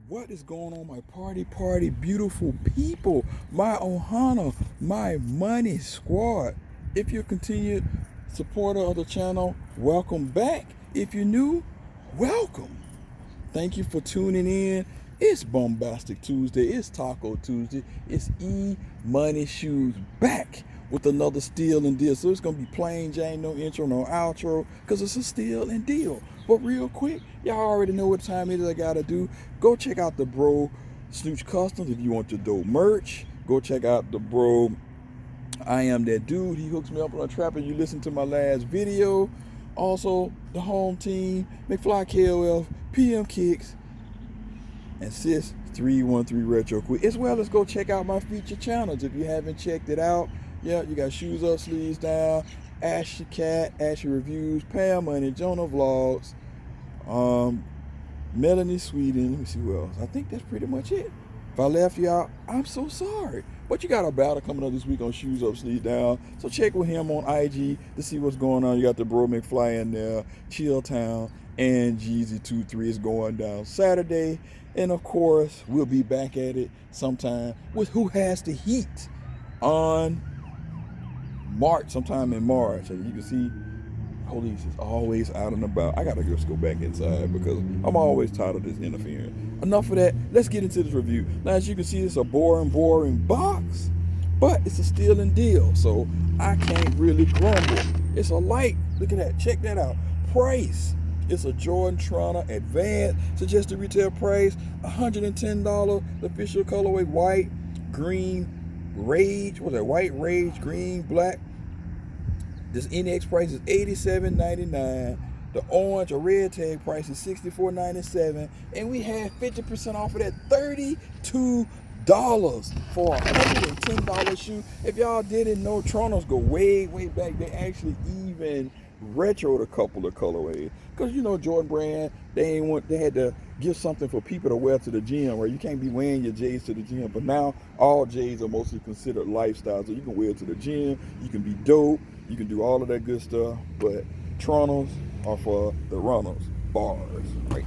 What is going on, my party, beautiful people, my Ohana, my money squad? If you're a continued supporter of the channel, welcome back. If you're new, welcome. Thank you for tuning in. It's Bombastic Tuesday. It's Taco Tuesday. It's Emoneyshoes back with another steal and deal. So it's going to be plain Jane, no intro, no outro, because it's a steal and deal. But real quick, y'all already know what time it is I got to do. Go check out the bro Snooch Customs if you want your dope merch. Go check out the bro I Am That Dude. He hooks me up on a trap and you listen to my last video. Also, the home team, MCFLYKOF, PMKICKZ, and Sis 313 Retro Quick. As well as go check out my feature channels if you haven't checked it out. Yeah, you got Shoes Up, Sleeves Down, Ashy Cat, Ashy Reviews, Pam Money, Jonah Vlogs, Melanie Sweden. Let me see who else. I think that's pretty much it. If I left you out, I'm so sorry. But you got a battle coming up this week on Shoes Up, Sleeves Down. So check with him on IG to see what's going on. You got the bro McFly in there, Chill Town, and Jeezy 23 is going down Saturday. And of course, we'll be back at it sometime with Who Has the Heat on March, sometime in March. And you can see police is always out and about. I gotta just go back inside because I'm always tired of this interfering. Enough of that. Let's get into this review. Now, as you can see, it's a boring box, but it's a steal and deal, so I can't really grumble. It's a light. Look at that. Check that out. Price. It's a Jordan Trunner Advanced. Suggested retail price $110. The official colorway white, green, rage. What's that? White, rage, green, black. This NX price is $87.99. The orange or red tag price is $64.97. And we had 50% off of that, $32 for a $110 shoe. If y'all didn't know, Trunners go way back. They actually even retroed a couple of colorways. Because you know Jordan brand, they had to give something for people to wear to the gym, right? You can't be wearing your J's to the gym. But now all J's are mostly considered lifestyle. So you can wear it to the gym, you can be dope, you can do all of that good stuff. But Trunners are for the runners, bars, right?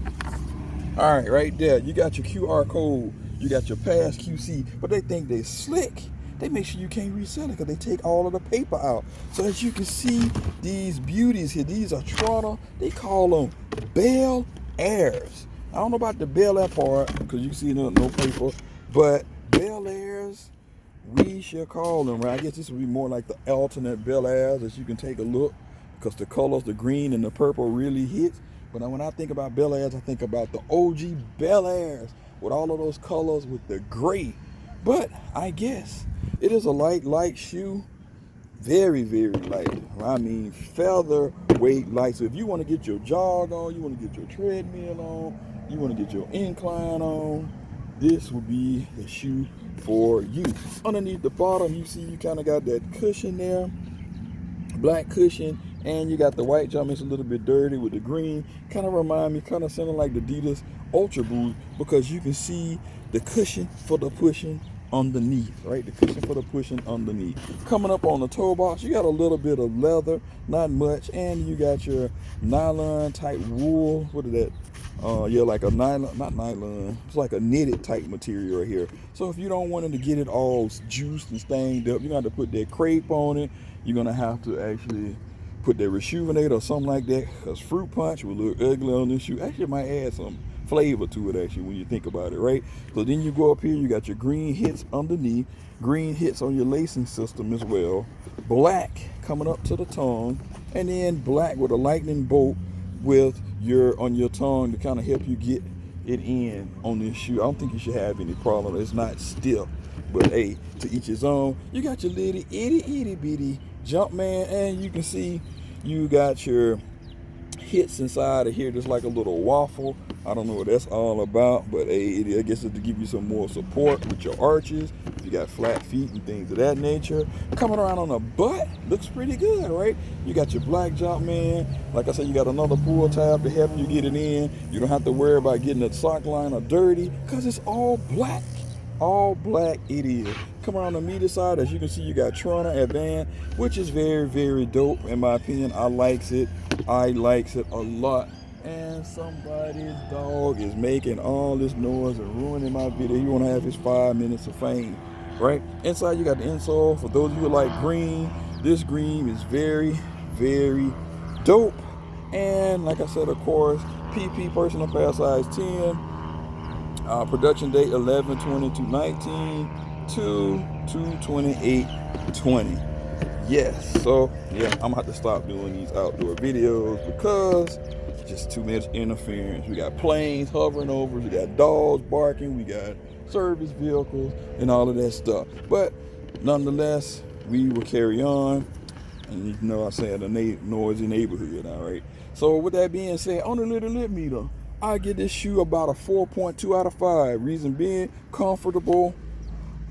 All right, right there, you got your QR code, you got your pass QC, but they think they're slick. They make sure you can't resell it because they take all of the paper out. So as you can see, these beauties here, these are Trunner. They call them Bel Airs. I don't know about the Bel Air part because you see no paper, but Bel Airs, we shall call them, right? I guess this would be more like the alternate Bel Airs, as you can take a look, because the colors, the green and the purple really hit. But when I think about Bel Airs, I think about the OG Bel Airs with all of those colors with the gray. But I guess it is a light shoe, very light. I mean, featherweight light. So if you want to get your jog on, you want to get your treadmill on, you want to get your incline on, this would be the shoe for you. Underneath the bottom, you see you kind of got that cushion there, black cushion, and you got the white jump. It's a little bit dirty with the green. Kind of remind me, kind of sounding like the Adidas Ultra Boost, because you can see the cushion for the pushing underneath, right? The cushion for the pushing underneath. Coming up on the toe box, you got a little bit of leather, not much, and you got your nylon type wool. What is that? Yeah, like a nylon, not nylon. It's like a knitted type material right here. So if you don't want it to get it all juiced and stained up, you're gonna have to put that crepe on it. You're gonna have to actually put that rejuvenate or something like that, because fruit punch will look ugly on this shoe. Actually, it might add some flavor to it, actually, when you think about it, right? So then you go up here, you got your green hits underneath, green hits on your lacing system as well, black coming up to the tongue, and then black with a lightning bolt with on your tongue to kind of help you get it in on this shoe. I don't think you should have any problem. It's not stiff, but hey, to each his own. You got your little itty bitty Jumpman, and you can see you got your hits inside of here, just like a little waffle. I don't know what that's all about, but hey, I guess it's to give you some more support with your arches if you got flat feet and things of that nature. Coming around on the butt, looks pretty good, right? You got your black Jumpman. Like I said, you got another pull tab to help you get it in. You don't have to worry about getting the sock liner dirty because it's all black. All black it is. Come around the meter side, as you can see, you got Trunner Advanced, which is very dope in my opinion. I likes it a lot. and somebody's dog is making all this noise and ruining my video. You want to have his 5 minutes of fame, right? Inside you got the insole. For those of you who like green, this green is very, very dope. And like I said, of course, PP personal pass size 10. Production date 11/20/19 to 2/28/20. Yes, so yeah, I'm gonna have to stop doing these outdoor videos because it's just too much interference. We got planes hovering over, we got dogs barking, we got service vehicles and all of that stuff. But nonetheless, we will carry on. And you know I said a noisy neighborhood, all right? So with that being said, on the little lip meter, I give this shoe about a 4.2 out of 5. Reason being, comfortable,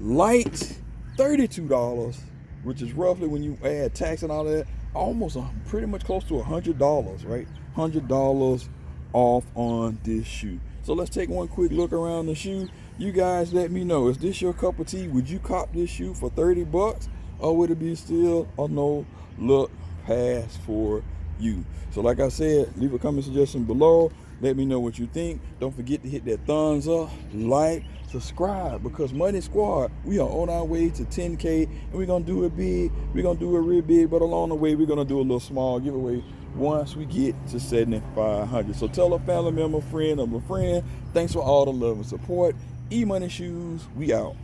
light, $32, which is roughly, when you add tax and all that, almost pretty much close to $100, right? $100 off on this shoe. So let's take one quick look around the shoe. You guys let me know, is this your cup of tea? Would you cop this shoe for 30 bucks? Or would it be still a no look pass for you? So like I said, leave a comment suggestion below. Let me know what you think. Don't forget to hit that thumbs up, like, subscribe, because Money Squad, we are on our way to 10K, and we're gonna do it big. We're gonna do it real big, but along the way, we're gonna do a little small giveaway once we get to 7,500. So tell a family member, friend of a friend. Thanks for all the love and support. Emoneyshoes, we out.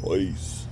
Peace.